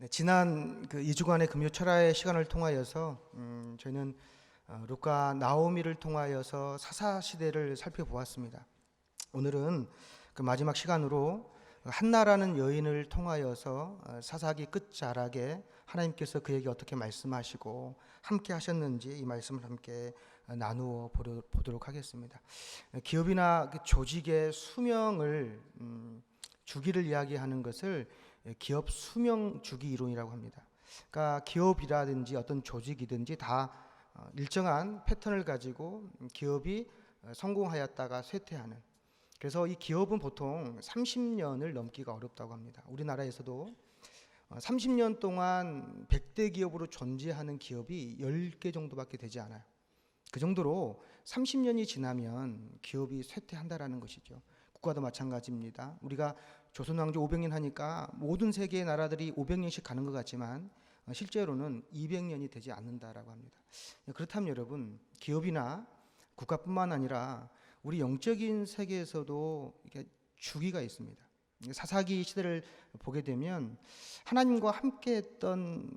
네, 지난 그 2주간의 금요 철야의 시간을 통하여서 저희는 루카 나오미를 통하여서 사사 시대를 살펴보았습니다. 오늘은 그 마지막 시간으로 한나라는 여인을 통하여서 사사기 끝자락에 하나님께서 그에게 어떻게 말씀하시고 함께 하셨는지 이 말씀을 함께 나누어 보도록 하겠습니다. 기업이나 그 조직의 수명을 주기를 이야기하는 것을 기업 수명 주기 이론이라고 합니다. 그러니까 기업이라든지 어떤 조직이든지 다 일정한 패턴을 가지고 기업이 성공하였다가 쇠퇴하는, 그래서 이 기업은 보통 30년을 넘기가 어렵다고 합니다. 우리나라에서도 30년 동안 100대 기업으로 존재하는 기업이 10개 정도밖에 되지 않아요. 그 정도로 30년이 지나면 기업이 쇠퇴한다라는 것이죠. 국가도 마찬가지입니다. 우리가 조선왕조 500년 하니까 모든 세계의 나라들이 500년씩 가는 것 같지만 실제로는 200년이 되지 않는다라고 합니다. 그렇다면 여러분, 기업이나 국가뿐만 아니라 우리 영적인 세계에서도 이게 주기가 있습니다. 사사기 시대를 보게 되면 하나님과 함께했던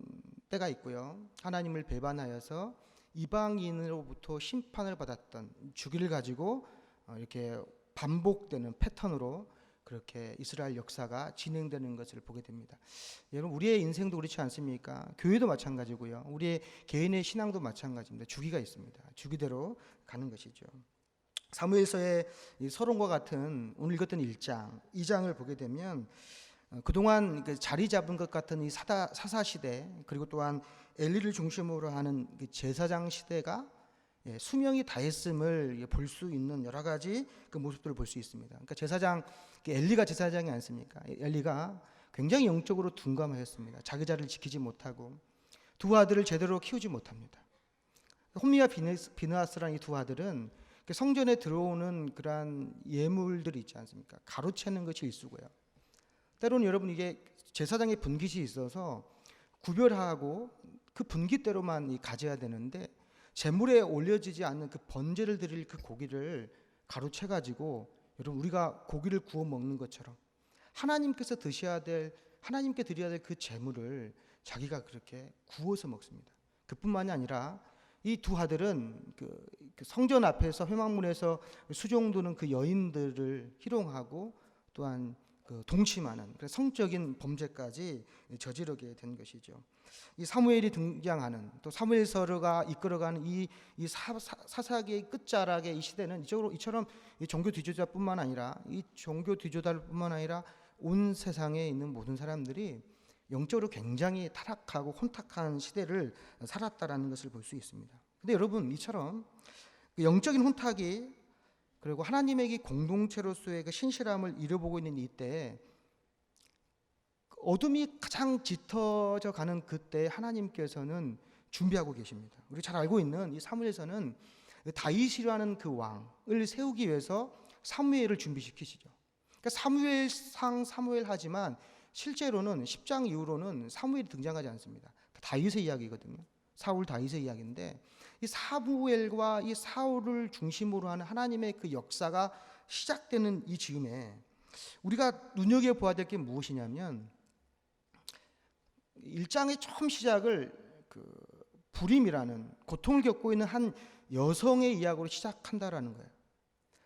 때가 있고요, 하나님을 배반하여서 이방인으로부터 심판을 받았던 주기를 가지고 이렇게 반복되는 패턴으로 그렇게 이스라엘 역사가 진행되는 것을 보게 됩니다. 여러분, 우리의 인생도 그렇지 않습니까? 교회도 마찬가지고요, 우리의 개인의 신앙도 마찬가지입니다. 주기가 있습니다. 주기대로 가는 것이죠. 사무엘서의 서론과 같은 오늘 읽었던 1장, 2장을 보게 되면 그동안 자리 잡은 것 같은 이 사사 시대, 그리고 또한 엘리를 중심으로 하는 제사장 시대가 수명이 다했음을 볼 수 있는 여러 가지 그 모습들을 볼 수 있습니다. 그러니까 제사장, 엘리가 제사장이 않습니까? 엘리가 굉장히 영적으로 둔감하였습니다. 자기 자리를 지키지 못하고 두 아들을 제대로 키우지 못합니다. 홈리와 비느하스라는 이 두 아들은 성전에 들어오는 그러한 예물들이 있지 않습니까? 가로채는 것이 일수고요. 때로는 여러분, 이게 제사장의 분깃이 있어서 구별하고 그 분깃대로만 가져야 되는데, 제물에 올려지지 않는 그 번제를 드릴 그 고기를 가로채 가지고 여러분, 우리가 고기를 구워 먹는 것처럼 하나님께서 드셔야 될, 하나님께 드려야 될 그 제물을 자기가 그렇게 구워서 먹습니다. 그뿐만이 아니라 이 두 아들은 그 성전 앞에서 회막문에서 수종드는 그 여인들을 희롱하고 또한 동침하는 성적인 범죄까지 저지르게 된 것이죠. 이 사무엘이 등장하는, 또 사무엘서가 이끌어가는 이 사사기의 끝자락의 이 시대는 이처럼 이 종교 뒤조자뿐만 아니라 온 세상에 있는 모든 사람들이 영적으로 굉장히 타락하고 혼탁한 시대를 살았다라는 것을 볼 수 있습니다. 근데 여러분, 이처럼 영적인 혼탁이, 그리고 하나님에게 공동체로서의 그 신실함을 잃어보고 있는 이때, 어둠이 가장 짙어져 가는 그때 하나님께서는 준비하고 계십니다. 우리 잘 알고 있는 이 사무엘서는 다윗이라는 그 왕을 세우기 위해서 사무엘을 준비시키시죠. 그러니까 사무엘 하지만 실제로는 10장 이후로는 사무엘이 등장하지 않습니다. 다윗의 이야기거든요. 사울 다윗의 이야기인데, 이 사무엘과 이 사울을 중심으로 하는 하나님의 그 역사가 시작되는 이 즈음에 우리가 눈여겨보아야 될 게 무엇이냐면, 1장의 처음 시작을 불임이라는 고통을 겪고 있는 한 여성의 이야기로 시작한다라는 거예요.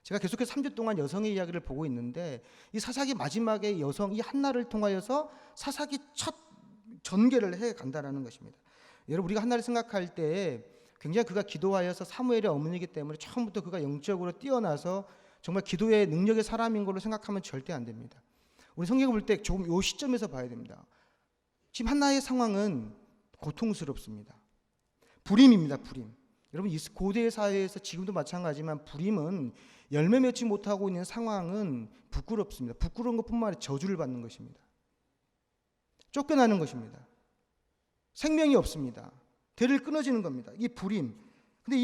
제가 계속해서 3주 동안 여성의 이야기를 보고 있는데, 이 사사기 마지막에 여성 이 한나를 통하여서 사사기 첫 전개를 해 간다라는 것입니다. 여러분, 우리가 한나를 생각할 때 굉장히 그가 기도하여서 사무엘의 어머니이기 때문에 처음부터 그가 영적으로 뛰어나서 정말 기도의 능력의 사람인 걸로 생각하면 절대 안 됩니다. 우리 성경을 볼 때 조금 이 시점에서 봐야 됩니다. 지금 한나의 상황은 고통스럽습니다. 불임입니다. 불임. 여러분, 이 고대 사회에서 지금도 마찬가지지만 불임은 열매 맺지 못하고 있는 상황은 부끄럽습니다. 부끄러운 것뿐만 아니라 저주를 받는 것입니다. 쫓겨나는 것입니다. 생명이 없습니다. 대를 끊어지는 겁니다. 이 불임. 근데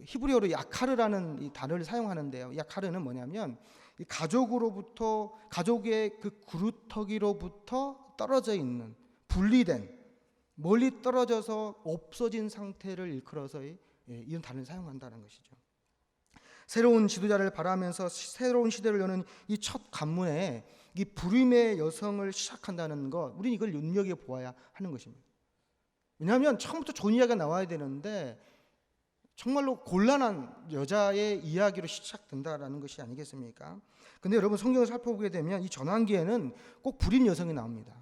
히브리어로 야카르라는 이 단어를 사용하는데요. 야카르는 뭐냐면, 이 가족의 그 그루터기로부터 떨어져 있는, 분리된, 멀리 떨어져서 없어진 상태를 일컬어서 이런 단어를 사용한다는 것이죠. 새로운 지도자를 바라면서 새로운 시대를 여는 이 첫 관문에 이 불임의 여성을 시작한다는 것, 우리는 이걸 눈여겨보아야 하는 것입니다. 왜냐하면 처음부터 좋은 이야기가 나와야 되는데 정말로 곤란한 여자의 이야기로 시작된다라는 것이 아니겠습니까? 근데 여러분 성경을 살펴보게 되면 이 전환기에는 꼭 불임 여성이 나옵니다.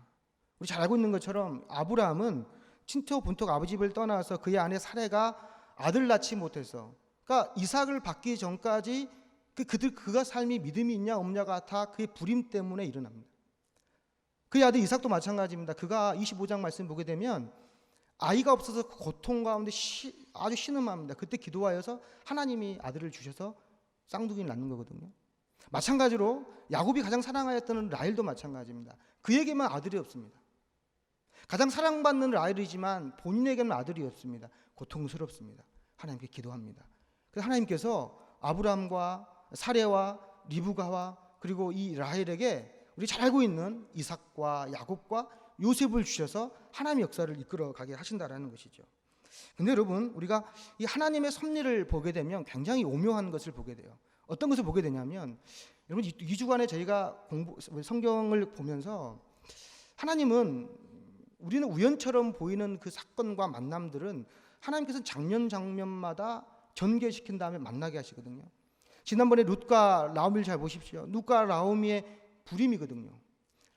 우리 잘 알고 있는 것처럼 아브라함은 친토 본토 아버지 집을 떠나서 그의 아내 사레가 아들 낳지 못해서, 그러니까 이삭을 받기 전까지 그가 삶이 믿음이 있냐 없냐가 다 그의 불임 때문에 일어납니다. 그의 아들 이삭도 마찬가지입니다. 그가 25장 말씀 보게 되면 아이가 없어서 고통 가운데 아주 신음합니다. 그때 기도하여서 하나님이 아들을 주셔서 쌍둥이를 낳는 거거든요. 마찬가지로 야곱이 가장 사랑하였던 라헬도 마찬가지입니다. 그에게만 아들이 없습니다. 가장 사랑받는 라헬이지만 본인에게는 아들이 없습니다. 고통스럽습니다. 하나님께 기도합니다. 그래서 하나님께서 아브라함과 사레와 리브가와 그리고 이 라헬에게 우리 잘 알고 있는 이삭과 야곱과 요셉을 주셔서 하나님의 역사를 이끌어 가게 하신다라는 것이죠. 근데 여러분, 우리가 이 하나님의 섭리를 보게 되면 굉장히 오묘한 것을 보게 돼요. 어떤 것을 보게 되냐면, 여러분 2주간에 저희가 성경을 보면서 하나님은, 우리는 우연처럼 보이는 그 사건과 만남들은 하나님께서 장면마다 전개시킨 다음에 만나게 하시거든요. 지난번에 룻과 나오미를 잘 보십시오. 룻과 나오미의 불임이거든요.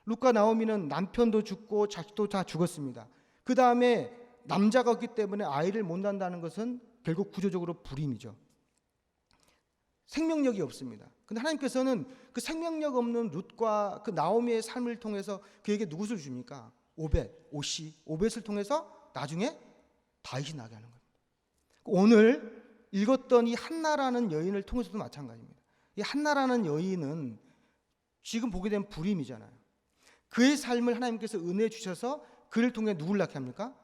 룻과 나오미는 남편도 죽고 자식도 다 죽었습니다. 그 다음에 남자가 없기 때문에 아이를 못 낳는다는 것은 결국 구조적으로 불임이죠. 생명력이 없습니다. 근데 하나님께서는 그 생명력 없는 룻과 그 나오미의 삶을 통해서 그에게 누구를 줍니까? 오벳을 통해서 나중에 다윗이 나게 하는 겁니다. 오늘 읽었던 이 한나라는 여인을 통해서도 마찬가지입니다. 이 한나라는 여인은 지금 보게 된 불임이잖아요. 그의 삶을 하나님께서 은혜 주셔서 그를 통해 누구를 낳게 합니까?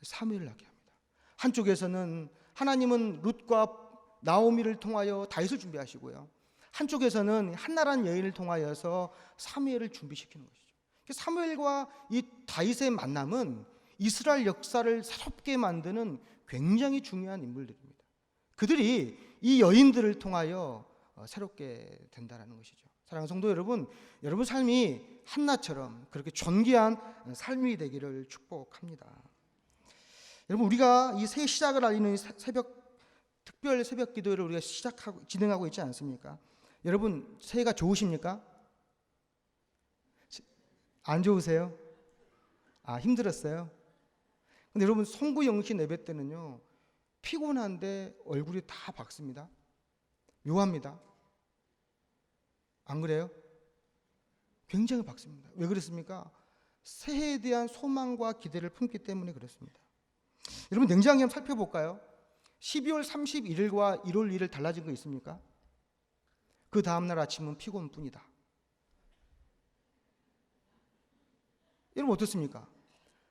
사무엘을 낳게 합니다. 한쪽에서는 하나님은 룻과 나오미를 통하여 다윗을 준비하시고요, 한쪽에서는 한나라는 여인을 통하여서 사무엘을 준비시키는 것이죠. 사무엘과 이 다윗의 만남은 이스라엘 역사를 새롭게 만드는 굉장히 중요한 인물들입니다. 그들이 이 여인들을 통하여 새롭게 된다는 것이죠. 사랑하는 성도 여러분, 여러분 삶이 한나처럼 그렇게 존귀한 삶이 되기를 축복합니다. 여러분, 우리가 이 새 시작을 알리는 특별 새벽 기도를 우리가 진행하고 있지 않습니까? 여러분, 새해가 좋으십니까? 안 좋으세요? 힘들었어요? 근데 여러분, 송구영신 예배 때는요, 피곤한데 얼굴이 다 밝습니다. 묘합니다. 안 그래요? 굉장히 밝습니다. 왜 그렇습니까? 새해에 대한 소망과 기대를 품기 때문에 그렇습니다. 여러분, 냉정하게 한번 살펴볼까요? 12월 31일과 1월 1일 달라진 거 있습니까? 그 다음날 아침은 피곤뿐이다. 여러분 어떻습니까?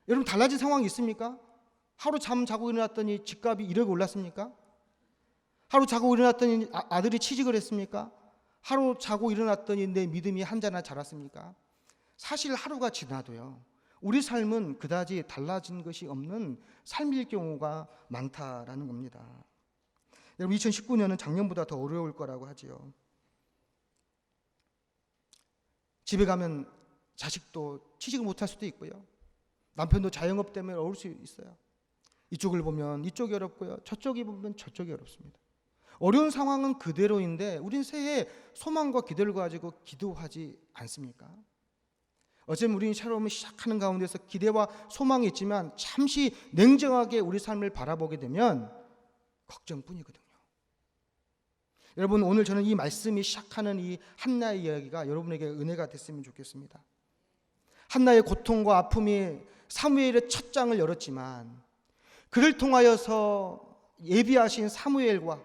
여러분 달라진 상황이 있습니까? 하루 잠 자고 일어났더니 집값이 1억 올랐습니까? 하루 자고 일어났더니 아들이 취직을 했습니까? 하루 자고 일어났더니 내 믿음이 한 자나 자랐습니까? 사실 하루가 지나도요, 우리 삶은 그다지 달라진 것이 없는 삶일 경우가 많다라는 겁니다. 여러분, 2019년은 작년보다 더 어려울 거라고 하지요. 집에 가면 자식도 취직을 못할 수도 있고요, 남편도 자영업 때문에 어려울 수 있어요. 이쪽을 보면 이쪽이 어렵고요, 저쪽이 보면 저쪽이 어렵습니다. 어려운 상황은 그대로인데 우린 새해 소망과 기대를 가지고 기도하지 않습니까? 어쩌면 우리는 새로움을 시작하는 가운데서 기대와 소망이 있지만 잠시 냉정하게 우리 삶을 바라보게 되면 걱정뿐이거든요. 여러분, 오늘 저는 이 말씀이 시작하는 이 한나의 이야기가 여러분에게 은혜가 됐으면 좋겠습니다. 한나의 고통과 아픔이 사무엘의 첫 장을 열었지만 그를 통하여서 예비하신 사무엘과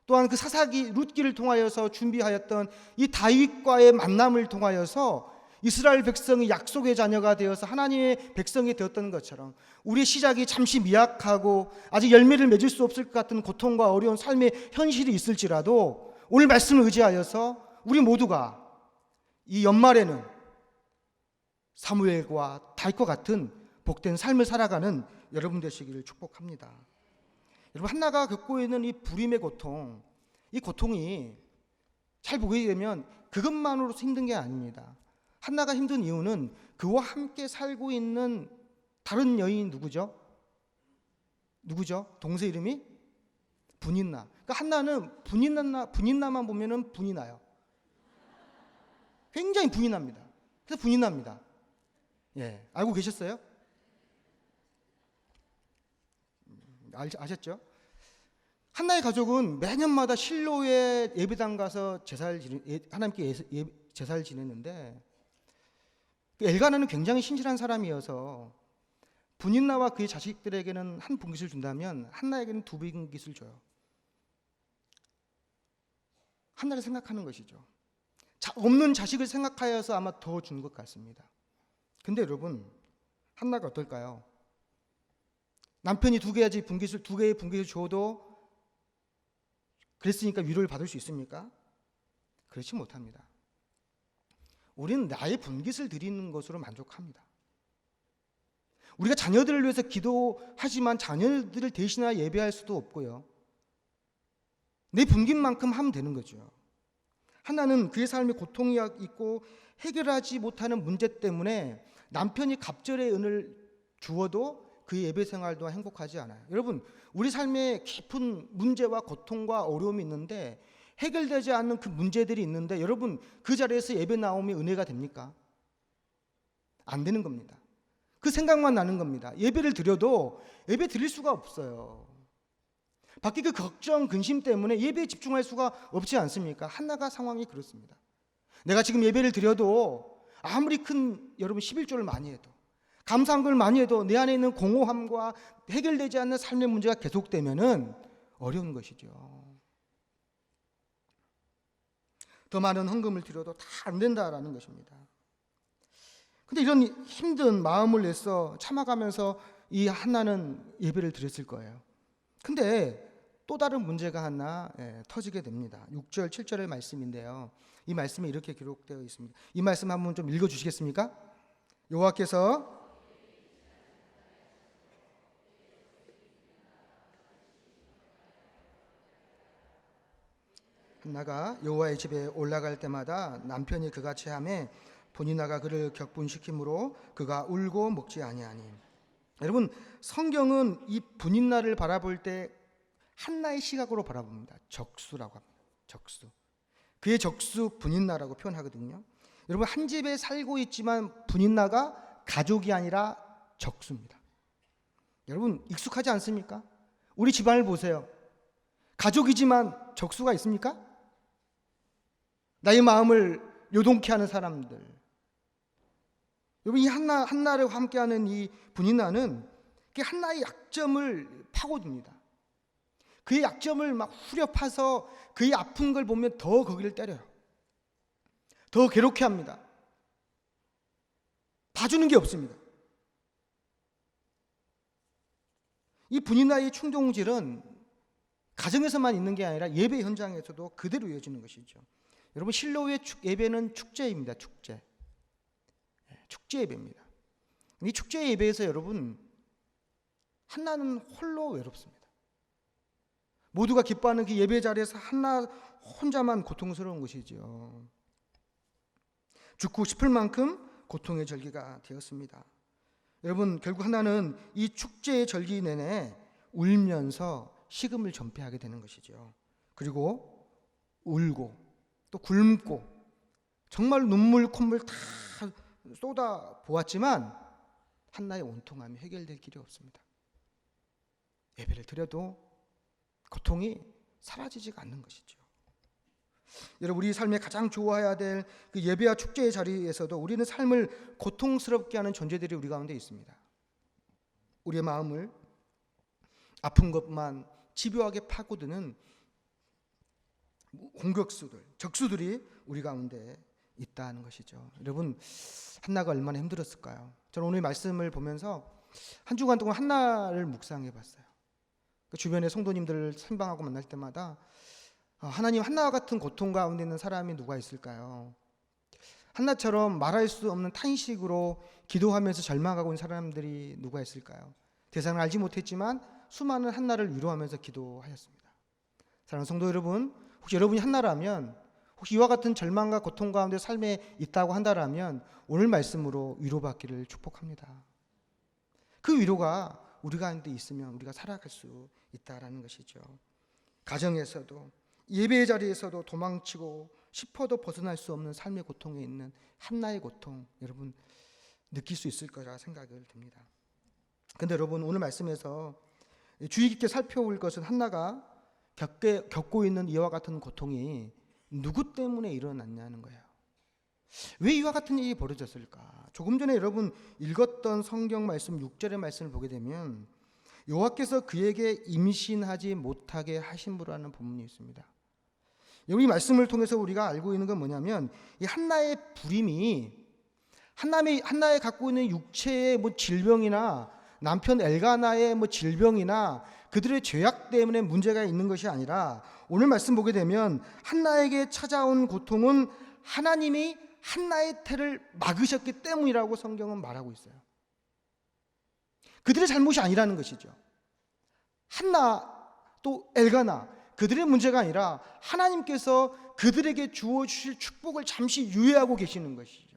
또한 그 사사기 룻기를 통하여서 준비하였던 이 다윗과의 만남을 통하여서 이스라엘 백성이 약속의 자녀가 되어서 하나님의 백성이 되었던 것처럼 우리의 시작이 잠시 미약하고 아직 열매를 맺을 수 없을 것 같은 고통과 어려운 삶의 현실이 있을지라도 오늘 말씀을 의지하여서 우리 모두가 이 연말에는 사무엘과 다윗과 같은 복된 삶을 살아가는 여러분 되시기를 축복합니다. 여러분, 한나가 겪고 있는 이 불임의 고통, 이 고통이 잘 보게 되면 그것만으로서 힘든 게 아닙니다. 한나가 힘든 이유는 그와 함께 살고 있는 다른 여인 누구죠? 동생 이름이 분인나. 그러니까 한나는 분인나만 보면은 분이 나요. 굉장히 분이 납니다. 그래서 분이 납니다. 예, 알고 계셨어요? 아셨죠? 한나의 가족은 매년마다 실로의 예배당 가서 하나님께 제사를 지냈는데, 엘가나는 굉장히 신실한 사람이어서 분인나와 그의 자식들에게는 한 분깃을 준다면 한나에게는 두 분깃을 줘요. 한나를 생각하는 것이죠. 없는 자식을 생각하여서 아마 더 준 것 같습니다. 근데 여러분, 한나가 어떨까요? 남편이 두 개의 분깃을 줘도 그랬으니까 위로를 받을 수 있습니까? 그렇지 못합니다. 우리는 나의 분깃을 드리는 것으로 만족합니다. 우리가 자녀들을 위해서 기도하지만 자녀들을 대신하여 예배할 수도 없고요. 내 분깃만큼 하면 되는 거죠. 하나는 그의 삶에 고통이 있고 해결하지 못하는 문제 때문에 남편이 갑절의 은을 주어도 그의 예배 생활도 행복하지 않아요. 여러분, 우리 삶에 깊은 문제와 고통과 어려움이 있는데 해결되지 않는 그 문제들이 있는데 여러분, 그 자리에서 예배 나오면 은혜가 됩니까? 안 되는 겁니다. 그 생각만 나는 겁니다. 예배를 드려도 예배 드릴 수가 없어요. 밖에 그 걱정, 근심 때문에 예배에 집중할 수가 없지 않습니까? 한나가 상황이 그렇습니다. 내가 지금 예배를 드려도 아무리 큰 여러분 11조를 많이 해도 감사한 걸 많이 해도 내 안에 있는 공허함과 해결되지 않는 삶의 문제가 계속되면은 어려운 것이죠. 더 많은 헌금을 드려도 다 안 된다라는 것입니다. 근데 이런 힘든 마음을 내서 참아가면서 이 한나는 예배를 드렸을 거예요. 근데 또 다른 문제가 하나 터지게 됩니다. 6절, 7절의 말씀인데요. 이 말씀에 이렇게 기록되어 있습니다. 이 말씀 한번 좀 읽어주시겠습니까? 여호와께서 한나가 여호와의 집에 올라갈 때마다 남편이 그같이 하매 분인나가 그를 격분시키므로 그가 울고 먹지 아니하니. 여러분, 성경은 이 분인나를 바라볼 때 한나의 시각으로 바라봅니다. 적수라고 합니다. 적수. 그의 적수 분인나라고 표현하거든요. 여러분, 한 집에 살고 있지만 분인나가 가족이 아니라 적수입니다. 여러분, 익숙하지 않습니까? 우리 집안을 보세요. 가족이지만 적수가 있습니까? 나의 마음을 요동케 하는 사람들. 여러분, 이 한나를 함께하는 이 분인나는 한나의 약점을 파고듭니다. 그의 약점을 막 후려파서 그의 아픈 걸 보면 더 거기를 때려요. 더 괴롭게 합니다. 봐주는 게 없습니다. 이 분인나의 충동질은 가정에서만 있는 게 아니라 예배 현장에서도 그대로 이어지는 것이죠. 여러분, 실로의 예배는 축제입니다. 축제 예배입니다. 이 축제 예배에서 여러분, 한나는 홀로 외롭습니다. 모두가 기뻐하는 그 예배 자리에서 한나 혼자만 고통스러운 것이죠. 죽고 싶을 만큼 고통의 절기가 되었습니다. 여러분, 결국 한나는 이 축제의 절기 내내 울면서 식음을 전폐하게 되는 것이죠. 그리고 울고 또 굶고 정말 눈물 콧물 다 쏟아 보았지만 한나의 온통함이 해결될 길이 없습니다. 예배를 드려도 고통이 사라지지가 않는 것이죠. 여러분, 우리 삶에 가장 좋아해야 될 그 예배와 축제의 자리에서도 우리는 삶을 고통스럽게 하는 존재들이 우리 가운데 있습니다. 우리의 마음을 아픈 것만 집요하게 파고드는 공격수들, 적수들이 우리 가운데 있다는 것이죠. 여러분, 한나가 얼마나 힘들었을까요? 저는 오늘 말씀을 보면서 한 주간 동안 한나를 묵상해 봤어요. 그 주변의 성도님들을 선방하고 만날 때마다 하나님, 한나와 같은 고통 가운데 있는 사람이 누가 있을까요? 한나처럼 말할 수 없는 탄식으로 기도하면서 절망하고 있는 사람들이 누가 있을까요? 대상을 알지 못했지만 수많은 한나를 위로하면서 기도하였습니다. 사랑하는 성도 여러분, 혹시 여러분이 한나라면 혹시 이와 같은 절망과 고통 가운데 삶에 있다고 한다라면 오늘 말씀으로 위로받기를 축복합니다. 그 위로가 우리 가운데 있으면 우리가 살아갈 수 있다라는 것이죠. 가정에서도 예배의 자리에서도 도망치고 싶어도 벗어날 수 없는 삶의 고통에 있는 한나의 고통, 여러분 느낄 수 있을 거라 생각을 듭니다. 그런데 여러분, 오늘 말씀에서 주의 깊게 살펴볼 것은 한나가 겪고 있는 이와 같은 고통이 누구 때문에 일어났냐는 거예요. 왜 이와 같은 일이 벌어졌을까? 조금 전에 여러분 읽었던 성경 말씀 6절의 말씀을 보게 되면 여호와께서 그에게 임신하지 못하게 하심으로라는 본문이 있습니다. 여기 말씀을 통해서 우리가 알고 있는 건 뭐냐면, 이 한나의 불임이 한나에 갖고 있는 육체의 질병이나 남편 엘가나의 질병이나 그들의 죄악 때문에 문제가 있는 것이 아니라, 오늘 말씀 보게 되면 한나에게 찾아온 고통은 하나님이 한나의 태를 막으셨기 때문이라고 성경은 말하고 있어요. 그들의 잘못이 아니라는 것이죠. 한나 또 엘가나, 그들의 문제가 아니라 하나님께서 그들에게 주어 주실 축복을 잠시 유예하고 계시는 것이죠.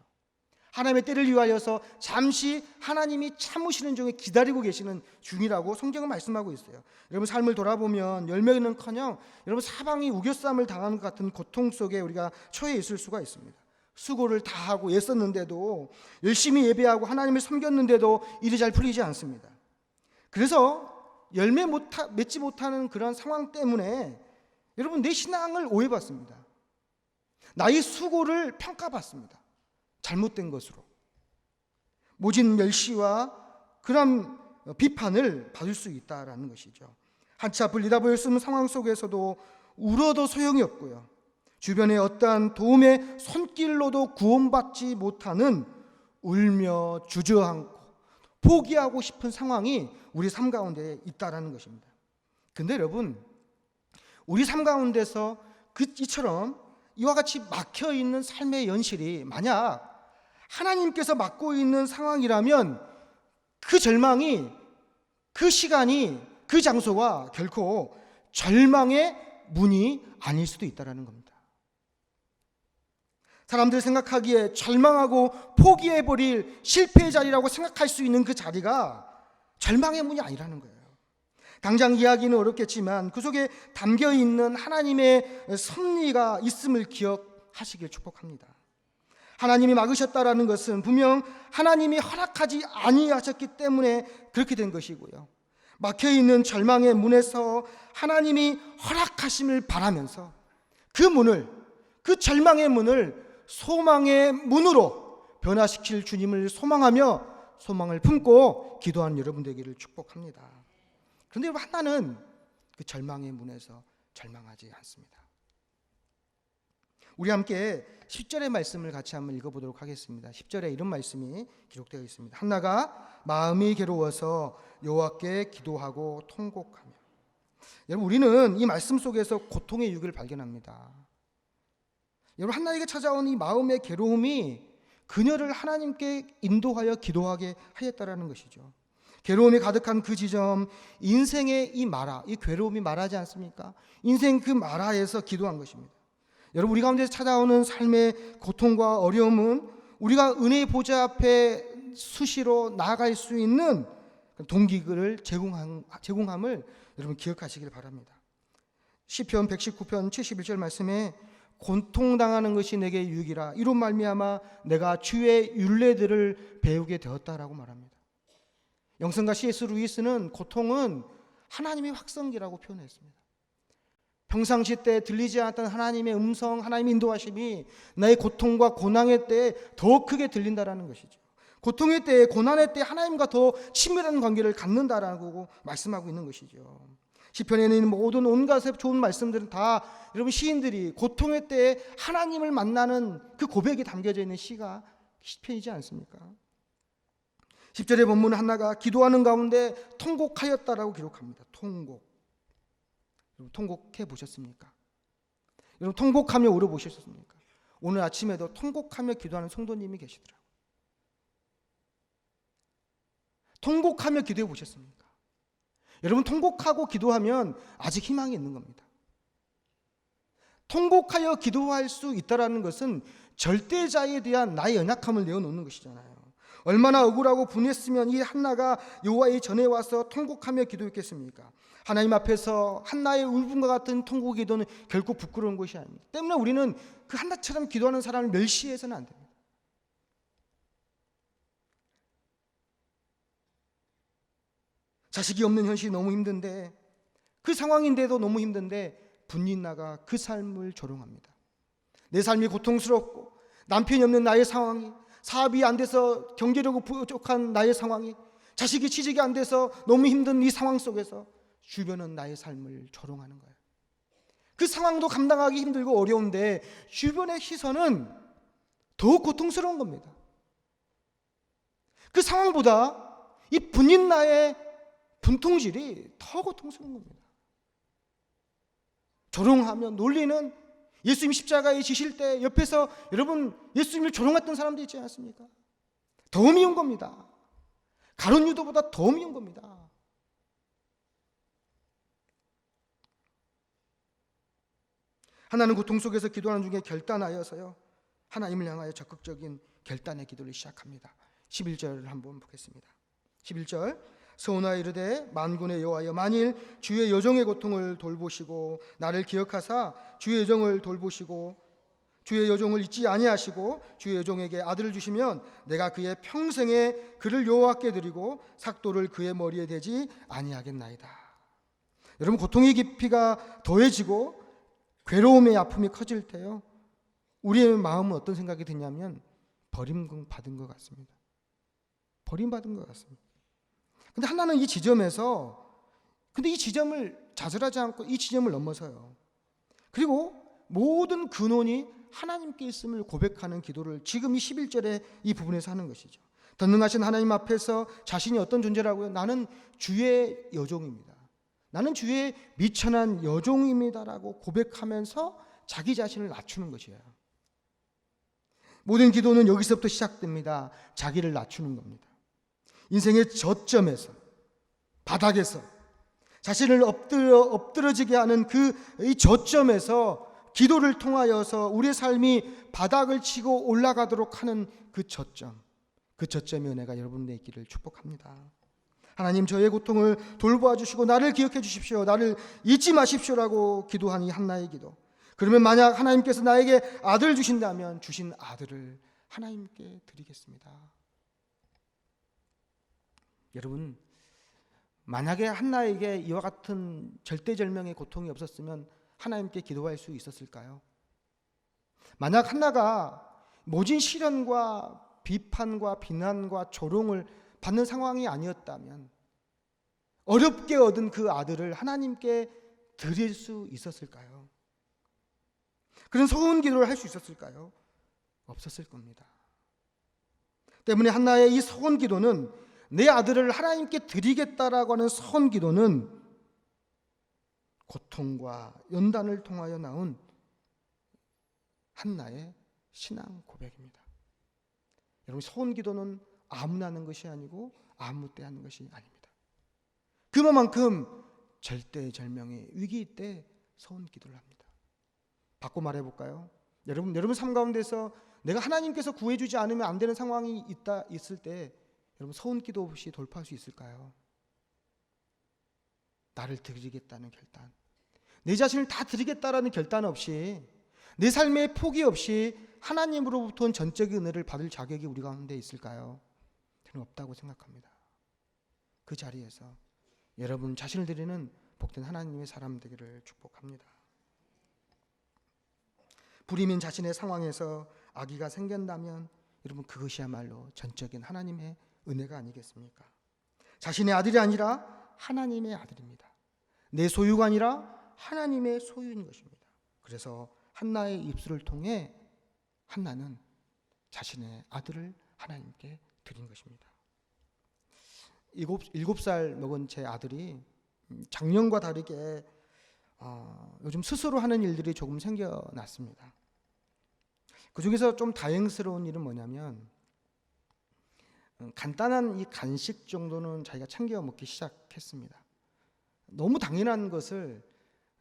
하나님의 때를 위하여서 잠시 하나님이 참으시는 중에 기다리고 계시는 중이라고 성경은 말씀하고 있어요. 여러분 삶을 돌아보면 열매는커녕 여러분 사방이 우겨쌈을 당하는 것 같은 고통 속에 우리가 처해 있을 수가 있습니다. 수고를 다 하고 애썼는데도, 열심히 예배하고 하나님을 섬겼는데도 일이 잘 풀리지 않습니다. 그래서 열매 맺지 못하는 그런 상황 때문에 여러분 내 신앙을 오해받습니다. 나의 수고를 평가받습니다. 잘못된 것으로 모진 멸시와 그런 비판을 받을 수 있다라는 것이죠. 한치 앞을 내다볼 상황 속에서도 울어도 소용이 없고요, 주변의 어떠한 도움의 손길로도 구원받지 못하는 울며 주저앉고 포기하고 싶은 상황이 우리 삶 가운데 있다라는 것입니다. 근데 여러분, 우리 삶 가운데서 이처럼 이와 같이 막혀있는 삶의 연실이 만약 하나님께서 막고 있는 상황이라면 그 절망이, 그 시간이, 그 장소가 결코 절망의 문이 아닐 수도 있다는 겁니다. 사람들 생각하기에 절망하고 포기해버릴 실패의 자리라고 생각할 수 있는 그 자리가 절망의 문이 아니라는 거예요. 당장 이야기는 어렵겠지만 그 속에 담겨있는 하나님의 섭리가 있음을 기억하시길 축복합니다. 하나님이 막으셨다라는 것은 분명 하나님이 허락하지 아니하셨기 때문에 그렇게 된 것이고요, 막혀있는 절망의 문에서 하나님이 허락하심을 바라면서 그 문을, 그 절망의 문을 소망의 문으로 변화시킬 주님을 소망하며 소망을 품고 기도하는 여러분 되기를 축복합니다. 그런데 하나는 그 절망의 문에서 절망하지 않습니다. 우리 함께 10절의 말씀을 같이 한번 읽어보도록 하겠습니다. 10절에 이런 말씀이 기록되어 있습니다. 한나가 마음이 괴로워서 여호와께 기도하고 통곡하며. 여러분, 우리는 이 말씀 속에서 고통의 유익을 발견합니다. 여러분, 한나에게 찾아온 이 마음의 괴로움이 그녀를 하나님께 인도하여 기도하게 하였다라는 것이죠. 괴로움이 가득한 그 지점, 인생의 이 마라, 이 괴로움이 말하지 않습니까? 인생 그 마라에서 기도한 것입니다. 여러분, 우리 가운데 찾아오는 삶의 고통과 어려움은 우리가 은혜의 보좌 앞에 수시로 나아갈 수 있는 동기를 제공함을 여러분 기억하시길 바랍니다. 시편 119편 71절 말씀에 고통당하는 것이 내게 유익이라, 이로 말미암아 내가 주의 율례들을 배우게 되었다라고 말합니다. 영성가 C.S. 루이스는 고통은 하나님의 확성기라고 표현했습니다. 평상시 때 들리지 않았던 하나님의 음성, 하나님의 인도하심이 나의 고통과 고난의 때에 더 크게 들린다라는 것이죠. 고통의 때에, 고난의 때 하나님과 더 친밀한 관계를 갖는다라고 말씀하고 있는 것이죠. 시편에는 있는 모든 온갖 좋은 말씀들은 다 여러분 시인들이 고통의 때에 하나님을 만나는 그 고백이 담겨져 있는 시가 시편이지 않습니까? 10절의 본문은 한나가 기도하는 가운데 통곡하였다라고 기록합니다. 통곡해 보셨습니까? 여러분, 통곡하며 울어 보셨습니까? 오늘 아침에도 통곡하며 기도하는 성도님이 계시더라고요. 통곡하며 기도해 보셨습니까? 여러분, 통곡하고 기도하면 아직 희망이 있는 겁니다. 통곡하여 기도할 수 있다라는 것은 절대자에 대한 나의 연약함을 내어놓는 것이잖아요. 얼마나 억울하고 분했으면 이 한나가 여호와의 전에 와서 통곡하며 기도했겠습니까? 하나님 앞에서 한나의 울분과 같은 통곡 기도는 결코 부끄러운 것이 아닙니다. 때문에 우리는 그 한나처럼 기도하는 사람을 멸시해서는 안 됩니다. 자식이 없는 현실이 너무 힘든데, 그 상황인데도 너무 힘든데 분인나가 그 삶을 조롱합니다. 내 삶이 고통스럽고 남편이 없는 나의 상황이, 사업이 안 돼서 경제력이 부족한 나의 상황이, 자식이 취직이 안 돼서 너무 힘든 이 상황 속에서 주변은 나의 삶을 조롱하는 거예요. 그 상황도 감당하기 힘들고 어려운데 주변의 시선은 더욱 고통스러운 겁니다. 그 상황보다 이 분인나의 분통질이 더 고통스러운 겁니다. 조롱하며 놀리는, 예수님 십자가에 지실 때 옆에서 여러분 예수님을 조롱했던 사람도 있지 않습니까? 더 미운 겁니다. 가룟 유다보다 더 미운 겁니다. 하나는 고통 속에서 기도하는 중에 결단하여서요, 하나님을 향하여 적극적인 결단의 기도를 시작합니다. 11절을 한번 보겠습니다. 11절, 서원하여 이르되 만군의 여호와여, 만일 주의 여종의 고통을 돌보시고 나를 기억하사 주의 여종을 돌보시고 주의 여종을 잊지 아니하시고 주의 여종에게 아들을 주시면 내가 그의 평생에 그를 여호와께 드리고 삭도를 그의 머리에 대지 아니하겠나이다. 여러분, 고통의 깊이가 더해지고 괴로움의 아픔이 커질 때요, 우리의 마음은 어떤 생각이 드냐면 버림받은 것 같습니다. 버림받은 것 같습니다. 근데 하나는 이 지점에서, 근데 이 지점을 좌절하지 않고 이 지점을 넘어서요, 그리고 모든 근원이 하나님께 있음을 고백하는 기도를 지금 이 11절의 이 부분에서 하는 것이죠. 전능하신 하나님 앞에서 자신이 어떤 존재라고요? 나는 주의 여종입니다. 나는 주의 미천한 여종입니다라고 고백하면서 자기 자신을 낮추는 것이에요. 모든 기도는 여기서부터 시작됩니다. 자기를 낮추는 겁니다. 인생의 저점에서, 바닥에서 자신을 엎드러지게 하는 이 저점에서 기도를 통하여서 우리의 삶이 바닥을 치고 올라가도록 하는 그 저점의 은혜가 여러분의 있기를 축복합니다. 하나님, 저의 고통을 돌보아 주시고 나를 기억해 주십시오, 나를 잊지 마십시오라고 기도한 이 한나의 기도. 그러면 만약 하나님께서 나에게 아들을 주신다면 주신 아들을 하나님께 드리겠습니다. 여러분, 만약에 한나에게 이와 같은 절대절명의 고통이 없었으면 하나님께 기도할 수 있었을까요? 만약 한나가 모진 시련과 비판과 비난과 조롱을 받는 상황이 아니었다면 어렵게 얻은 그 아들을 하나님께 드릴 수 있었을까요? 그런 소원 기도를 할 수 있었을까요? 없었을 겁니다. 때문에 한나의 이 소원 기도는, 내 아들을 하나님께 드리겠다라고 하는 소원 기도는 고통과 연단을 통하여 나온 한나의 신앙 고백입니다. 여러분, 소원 기도는 아무나 하는 것이 아니고 아무 때 하는 것이 아닙니다. 그만큼 절대절명의 위기 때 소원 기도를 합니다. 바꿔 말해볼까요? 여러분 삶 가운데서 내가 하나님께서 구해주지 않으면 안 되는 상황이 있을 때 여러분 소원 기도 없이 돌파할 수 있을까요? 나를 드리겠다는 결단, 내 자신을 다 드리겠다라는 결단 없이, 내 삶의 포기 없이 하나님으로부터 온 전적인 은혜를 받을 자격이 우리 가운데 있을까요? 저는 없다고 생각합니다. 그 자리에서 여러분 자신을 드리는 복된 하나님의 사람 되기를 축복합니다. 불임인 자신의 상황에서 아기가 생긴다면 여러분 그것이야말로 전적인 하나님의 은혜가 아니겠습니까? 자신의 아들이 아니라 하나님의 아들입니다. 내 소유가 아니라 하나님의 소유인 것입니다. 그래서 한나의 입술을 통해 한나는 자신의 아들을 하나님께 드린 것입니다. 7살 먹은 제 아들이 작년과 다르게 요즘 스스로 하는 일들이 조금 생겨났습니다. 그 중에서 좀 다행스러운 일은 뭐냐면 간단한 이 간식 정도는 자기가 챙겨 먹기 시작했습니다. 너무 당연한 것을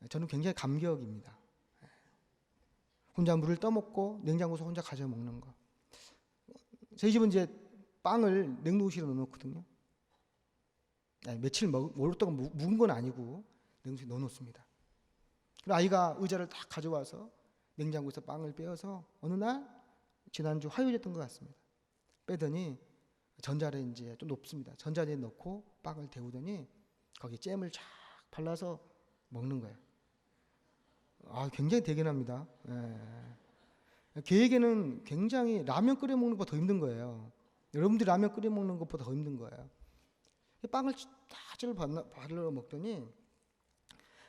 저는 굉장히 감격입니다. 혼자 물을 떠먹고 냉장고에서 혼자 가져 먹는 거. 저희 집은 이제 빵을 냉동실에 넣어놓거든요. 며칠 먹었다가 묵은 건 아니고 냉동실에 넣어놓습니다. 그리고 아이가 의자를 딱 가져와서 냉장고에서 빵을 빼어서 어느 날 지난주 화요일이었던 것 같습니다. 빼더니 전자레인지에 좀 높습니다. 전자레인지에 넣고 빵을 데우더니 거기에 잼을 쫙 발라서 먹는 거예요. 굉장히 대견합니다. 걔에게는 굉장히 라면 끓여 먹는 것보다 더 힘든 거예요. 여러분들이 라면 끓여 먹는 것보다 더 힘든 거예요. 빵을 딱 바르러 먹더니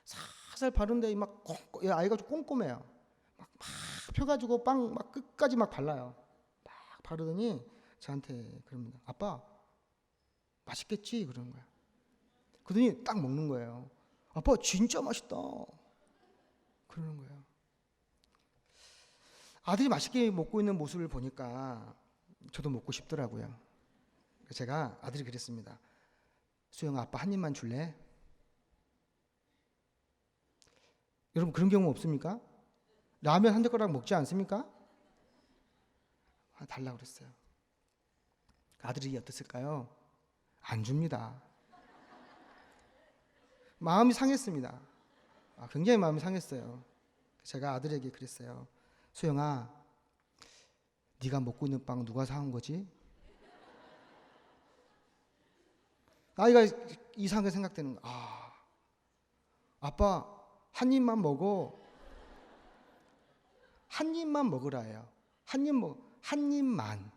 살살 바른데 막 아이가 좀 꼼꼼해요. 막 펴가지고 빵 막 끝까지 막 발라요. 막 바르더니 저한테 그럽니다. 아빠 맛있겠지? 그러는 거예요. 그러더니 딱 먹는 거예요. 아빠 진짜 맛있다. 그러는 거예요. 아들이 맛있게 먹고 있는 모습을 보니까 저도 먹고 싶더라고요. 제가 아들이 그랬습니다. 수영아, 아빠 한 입만 줄래? 여러분 그런 경우 없습니까? 라면 한 젓가락 먹지 않습니까? 달라고 그랬어요. 아들이 어땠을까요? 안 줍니다. 마음이 상했습니다. 굉장히 마음이 상했어요. 제가 아들에게 그랬어요. 수영아, 네가 먹고 있는 빵 누가 사온 거지? 아이가 이상하게 생각되는 거야. 아빠 한 입만 먹어. 한 입만 먹으라예요. 한 입만.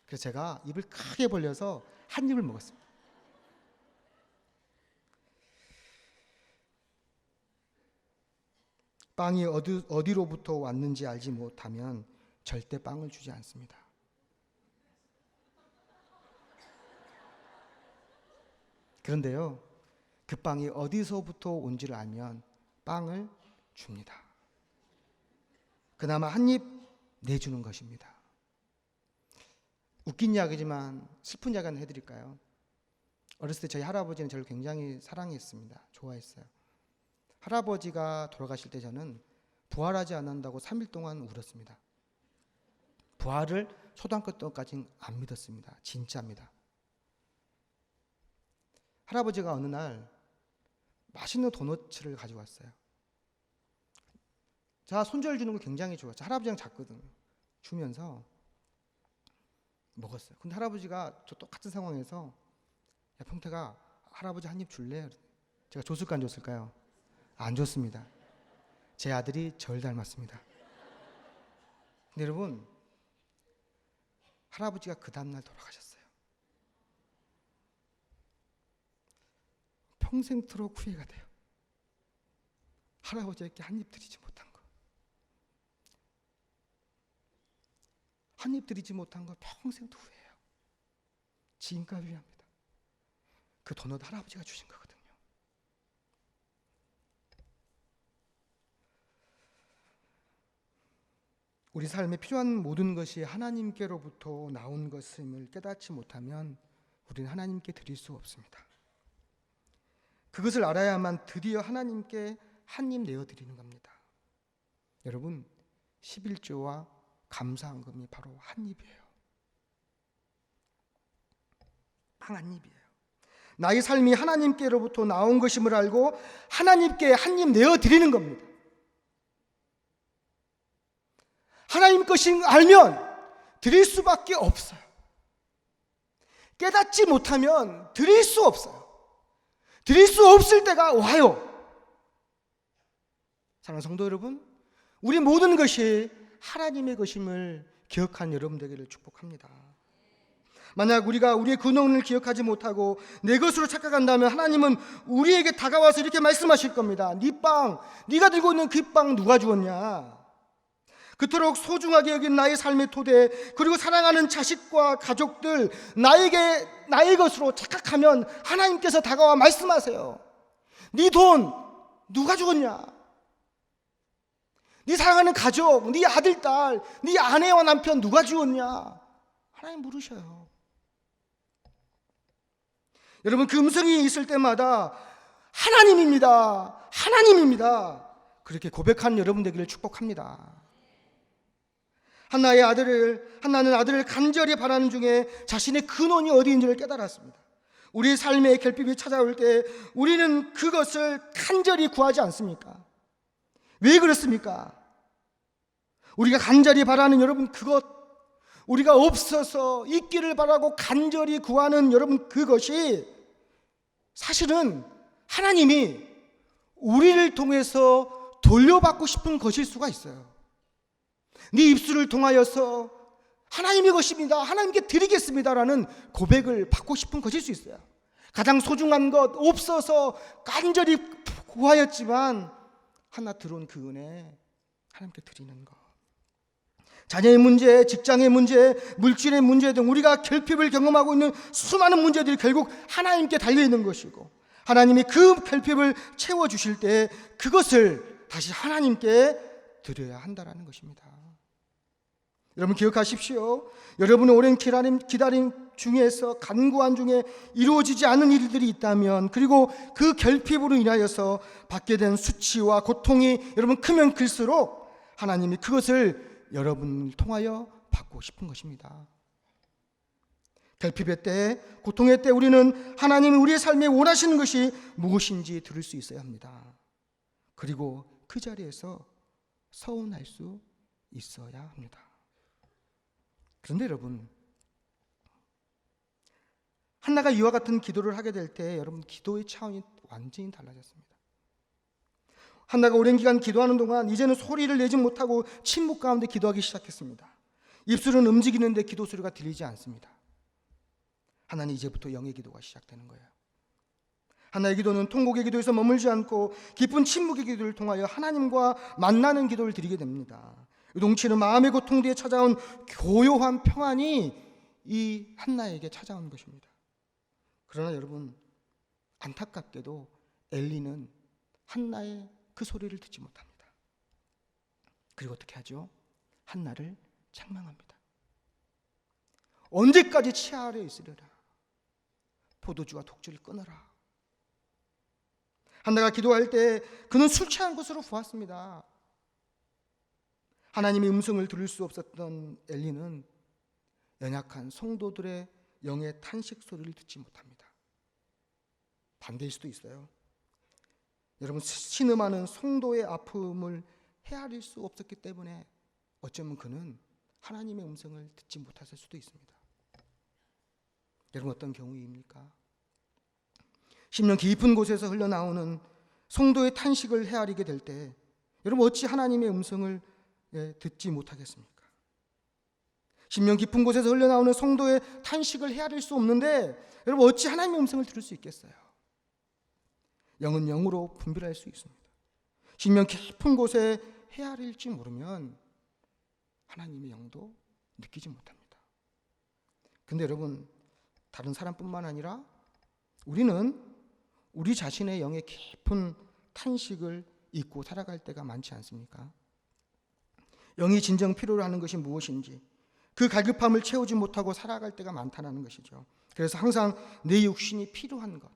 그래서 제가 입을 크게 벌려서 한 입을 먹었습니다. 빵이 어디로부터 왔는지 알지 못하면 절대 빵을 주지 않습니다. 그런데요, 그 빵이 어디서부터 온지를 알면 빵을 줍니다. 그나마 한 입 내주는 것입니다. 웃긴 이야기지만 슬픈 이야기 하나 해드릴까요? 어렸을 때 저희 할아버지는 저를 굉장히 사랑했습니다. 좋아했어요. 할아버지가 돌아가실 때 저는 부활하지 않는다고 3일 동안 울었습니다. 부활을 초등학교 때까지는 안 믿었습니다. 진짜입니다. 할아버지가 어느 날 맛있는 도넛을 가져왔어요. 제가 손절 주는 걸 굉장히 좋아했어요. 할아버지랑 잤거든요. 주면서 먹었어요. 근데 할아버지가 저 똑같은 상황에서 야 평태가 할아버지 한 입 줄래? 제가 줬을까 안 줬을까요? 안 줬습니다. 제 아들이 절 닮았습니다. 근데 여러분, 할아버지가 그 다음날 돌아가셨어요. 평생토록 후회가 돼요. 할아버지에게 한 입 드리지 못한 거. 한 입 드리지 못한 거 평생도 후회해요. 지금까지 후회합니다. 그 도넛 할아버지가 주신 거거든요. 우리 삶에 필요한 모든 것이 하나님께로부터 나온 것임을 깨닫지 못하면 우리는 하나님께 드릴 수 없습니다. 그것을 알아야만 드디어 하나님께 한 입 내어드리는 겁니다. 여러분, 11조와 감사헌금이 바로 한 입이에요. 빵 한 입이에요. 나의 삶이 하나님께로부터 나온 것임을 알고 하나님께 한 입 내어드리는 겁니다. 하나님 것인 알면 드릴 수밖에 없어요. 깨닫지 못하면 드릴 수 없어요. 드릴 수 없을 때가 와요. 사랑하는 성도 여러분, 우리 모든 것이 하나님의 것임을 기억한 여러분 되기를 축복합니다. 만약 우리가 우리의 근원을 기억하지 못하고 내 것으로 착각한다면 하나님은 우리에게 다가와서 이렇게 말씀하실 겁니다. 네 빵, 네가 들고 있는 그 빵 누가 주었냐? 그토록 소중하게 여긴 나의 삶의 토대, 그리고 사랑하는 자식과 가족들, 나의 것으로 착각하면 하나님께서 다가와 말씀하세요. 네 돈 누가 주었냐? 네 사랑하는 가족, 네 아들, 딸, 네 아내와 남편 누가 주었냐? 하나님 물으셔요. 여러분, 그 음성이 있을 때마다 하나님입니다. 하나님입니다. 그렇게 고백하는 여러분 되기를 축복합니다. 한나는 아들을 간절히 바라는 중에 자신의 근원이 어디인지를 깨달았습니다. 우리 삶의 결핍이 찾아올 때 우리는 그것을 간절히 구하지 않습니까? 왜 그렇습니까? 우리가 간절히 바라는 여러분 그것, 우리가 없어서 있기를 바라고 간절히 구하는 여러분 그것이 사실은 하나님이 우리를 통해서 돌려받고 싶은 것일 수가 있어요. 네 입술을 통하여서 하나님의 것입니다, 하나님께 드리겠습니다라는 고백을 받고 싶은 것일 수 있어요. 가장 소중한 것 없어서 간절히 구하였지만 하나 들어온 그 은혜 하나님께 드리는 것. 자녀의 문제, 직장의 문제, 물질의 문제 등 우리가 결핍을 경험하고 있는 수많은 문제들이 결국 하나님께 달려있는 것이고, 하나님이 그 결핍을 채워주실 때 그것을 다시 하나님께 드려야 한다는 것입니다. 여러분 기억하십시오. 여러분의 오랜 기다림 중에서 간구한 중에 이루어지지 않은 일들이 있다면, 그리고 그 결핍으로 인하여서 받게 된 수치와 고통이 여러분 크면 클수록 하나님이 그것을 여러분을 통하여 받고 싶은 것입니다. 결핍의 때, 고통의 때 우리는 하나님이 우리의 삶에 원하시는 것이 무엇인지 들을 수 있어야 합니다. 그리고 그 자리에서 서운할 수 있어야 합니다. 그런데 여러분, 한나가 이와 같은 기도를 하게 될 때 여러분 기도의 차원이 완전히 달라졌습니다. 한나가 오랜 기간 기도하는 동안 이제는 소리를 내지 못하고 침묵 가운데 기도하기 시작했습니다. 입술은 움직이는데 기도 소리가 들리지 않습니다. 하나는 이제부터 영의 기도가 시작되는 거예요. 한나의 기도는 통곡의 기도에서 머물지 않고 깊은 침묵의 기도를 통하여 하나님과 만나는 기도를 드리게 됩니다. 요동치는 마음의 고통 뒤에 찾아온 고요한 평안이 이 한나에게 찾아온 것입니다. 그러나 여러분, 안타깝게도 엘리는 한나의 그 소리를 듣지 못합니다. 그리고 어떻게 하죠? 한나를 책망합니다. 언제까지 치아 아래에 있으려나? 포도주와 독주를 끊어라. 한나가 기도할 때 그는 술 취한 것으로 보았습니다. 하나님의 음성을 들을 수 없었던 엘리는 연약한 성도들의 영의 탄식 소리를 듣지 못합니다. 반대일 수도 있어요. 여러분, 신음하는 성도의 아픔을 헤아릴 수 없었기 때문에 어쩌면 그는 하나님의 음성을 듣지 못했을 수도 있습니다. 여러분, 어떤 경우입니까? 심령 깊은 곳에서 흘러나오는 성도의 탄식을 헤아리게 될 때 여러분 어찌 하나님의 음성을 듣지 못하겠습니까? 심령 깊은 곳에서 흘러나오는 성도의 탄식을 헤아릴 수 없는데 여러분 어찌 하나님의 음성을 들을 수 있겠어요? 영은 영으로 분별할 수 있습니다. 심령 깊은 곳에 헤아릴지 모르면 하나님의 영도 느끼지 못합니다. 근데 여러분, 다른 사람뿐만 아니라 우리는 우리 자신의 영의 깊은 탄식을 잊고 살아갈 때가 많지 않습니까? 영이 진정 필요로 하는 것이 무엇인지, 그 갈급함을 채우지 못하고 살아갈 때가 많다는 것이죠. 그래서 항상 내 육신이 필요한 것,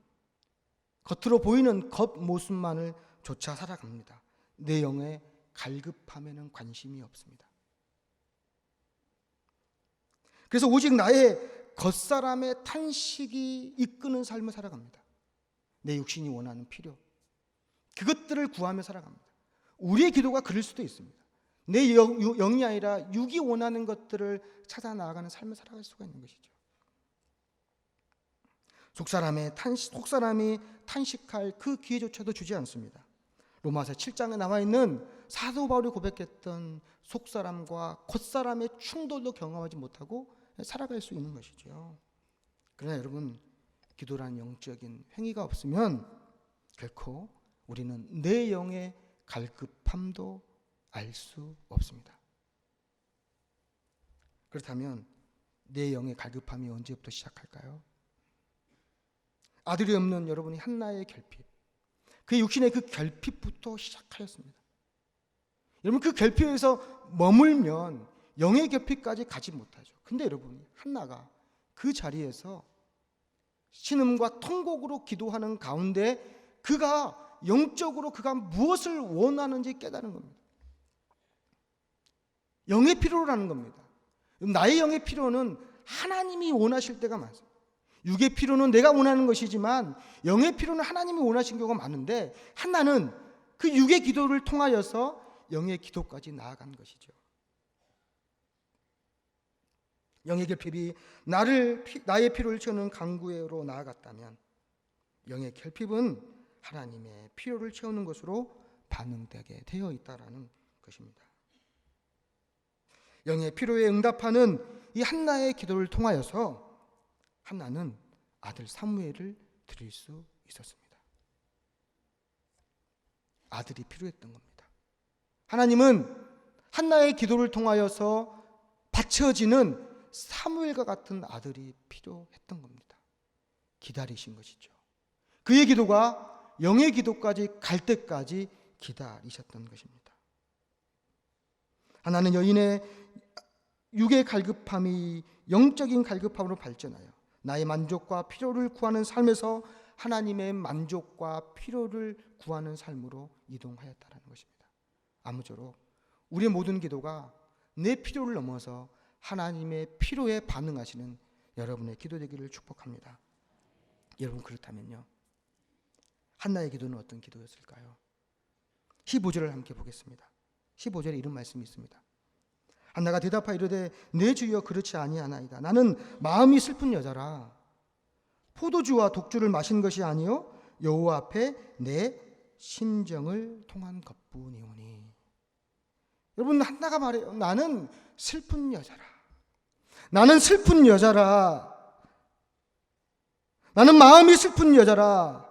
겉으로 보이는 겉모습만을 쫓아 살아갑니다. 내 영의 갈급함에는 관심이 없습니다. 그래서 오직 나의 겉사람의 탄식이 이끄는 삶을 살아갑니다. 내 육신이 원하는 필요, 그것들을 구하며 살아갑니다. 우리의 기도가 그럴 수도 있습니다. 내 영이 아니라 육이 원하는 것들을 찾아 나아가는 삶을 살아갈 수가 있는 것이죠. 속사람이 탄식할 그 기회조차도 주지 않습니다. 로마서 7장에 나와 있는 사도 바울이 고백했던 속사람과 겉사람의 충돌도 경험하지 못하고 살아갈 수 있는 것이죠. 그러나 여러분, 기도란 영적인 행위가 없으면 결코 우리는 내 영의 갈급함도 알 수 없습니다. 그렇다면 내 영의 갈급함이 언제부터 시작할까요? 아들이 없는 여러분이 한나의 결핍, 그 육신의 그 결핍부터 시작하였습니다. 여러분, 그 결핍에서 머물면 영의 결핍까지 가지 못하죠. 근데 여러분, 한나가 그 자리에서 신음과 통곡으로 기도하는 가운데 그가 영적으로 그가 무엇을 원하는지 깨달은 겁니다. 영의 필요라는 겁니다. 나의 영의 필요는 하나님이 원하실 때가 많습니다. 육의 필요는 내가 원하는 것이지만 영의 필요는 하나님이 원하신 경우가 많은데, 한나는 그 육의 기도를 통하여서 영의 기도까지 나아간 것이죠. 영의 결핍이 나의 필요를 채우는 강구로 나아갔다면, 영의 결핍은 하나님의 필요를 채우는 것으로 반응되게 되어 있다라는 것입니다. 영의 필요에 응답하는 이 한나의 기도를 통하여서 한나는 아들 사무엘을 드릴 수 있었습니다. 아들이 필요했던 겁니다. 하나님은 한나의 기도를 통하여서 바쳐지는 사무엘과 같은 아들이 필요했던 겁니다. 기다리신 것이죠. 그의 기도가 영의 기도까지 갈 때까지 기다리셨던 것입니다. 하나는 여인의 육의 갈급함이 영적인 갈급함으로 발전하여 나의 만족과 필요를 구하는 삶에서 하나님의 만족과 필요를 구하는 삶으로 이동하였다는 것입니다. 아무쪼록 우리의 모든 기도가 내 필요를 넘어서 하나님의 필요에 반응하시는 여러분의 기도 되기를 축복합니다. 여러분, 그렇다면요, 한나의 기도는 어떤 기도였을까요? 15절을 함께 보겠습니다. 15절에 이런 말씀이 있습니다. 한나가 대답하여 이르되 내 주여 그렇지 아니하나이다. 나는 마음이 슬픈 여자라. 포도주와 독주를 마신 것이 아니요 여호와 앞에 내 심정을 통한 것뿐이오니. 여러분, 한나가 말해요. 나는 슬픈 여자라. 나는 슬픈 여자라. 나는 마음이 슬픈 여자라.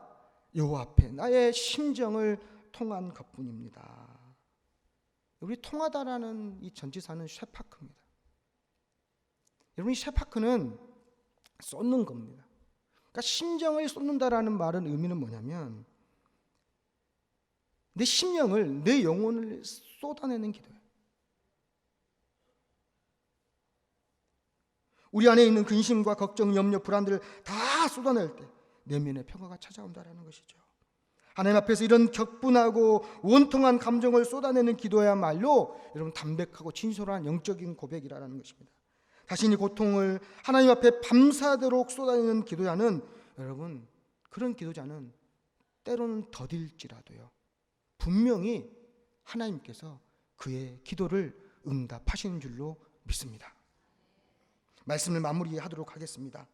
여호와 앞에 나의 심정을 통한 것뿐입니다. 우리 통하다라는 이 전치사는 셰파크입니다. 여러분, 이 셰파크는 쏟는 겁니다. 그러니까 심정을 쏟는다라는 말은 의미는 뭐냐면 내 심령을, 내 영혼을 쏟아내는 기도예요. 우리 안에 있는 근심과 걱정, 염려, 불안들을 다 쏟아낼 때 내면의 평화가 찾아온다라는 것이죠. 하나님 앞에서 이런 격분하고 원통한 감정을 쏟아내는 기도야말로 여러분 담백하고 진솔한 영적인 고백이라는 것입니다. 자신의 고통을 하나님 앞에 밤새도록 쏟아내는 기도자는, 여러분, 그런 기도자는 때로는 더딜지라도요, 분명히 하나님께서 그의 기도를 응답하시는 줄로 믿습니다. 말씀을 마무리하도록 하겠습니다.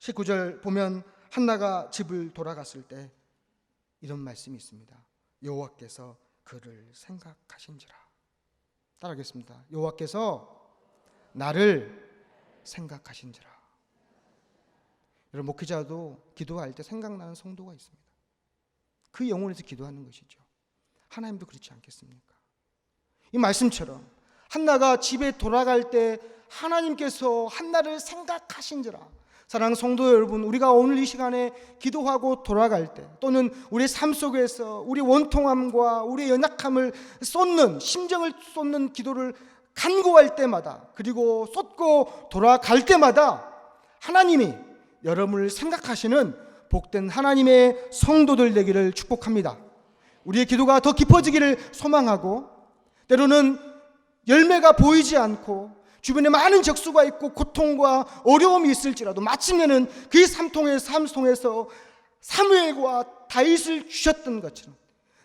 19절 보면 한나가 집을 돌아갔을 때 이런 말씀이 있습니다. 여호와께서 그를 생각하신지라. 따라하겠습니다. 여호와께서 나를 생각하신지라. 여러분, 목회자도 기도할 때 생각나는 성도가 있습니다. 그 영혼에서 기도하는 것이죠. 하나님도 그렇지 않겠습니까? 이 말씀처럼 한나가 집에 돌아갈 때 하나님께서 한나를 생각하신지라. 사랑하는 성도 여러분, 우리가 오늘 이 시간에 기도하고 돌아갈 때, 또는 우리의 삶 속에서 우리 원통함과 우리의 연약함을 쏟는, 심정을 쏟는 기도를 간구할 때마다, 그리고 쏟고 돌아갈 때마다 하나님이 여러분을 생각하시는 복된 하나님의 성도들 되기를 축복합니다. 우리의 기도가 더 깊어지기를 소망하고, 때로는 열매가 보이지 않고 주변에 많은 적수가 있고 고통과 어려움이 있을지라도 마침내는 그 삶 통해서 사무엘과 다윗을 주셨던 것처럼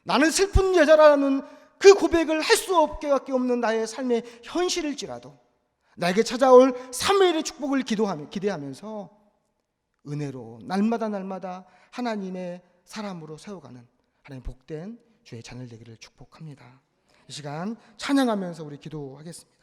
나는 슬픈 여자라는 그 고백을 할 수 없게밖에 없는 나의 삶의 현실일지라도 나에게 찾아올 사무엘의 축복을 기대하면서 은혜로 날마다 하나님의 사람으로 세워가는 하나님 복된 주의 자녀 되기를 축복합니다. 이 시간 찬양하면서 우리 기도하겠습니다.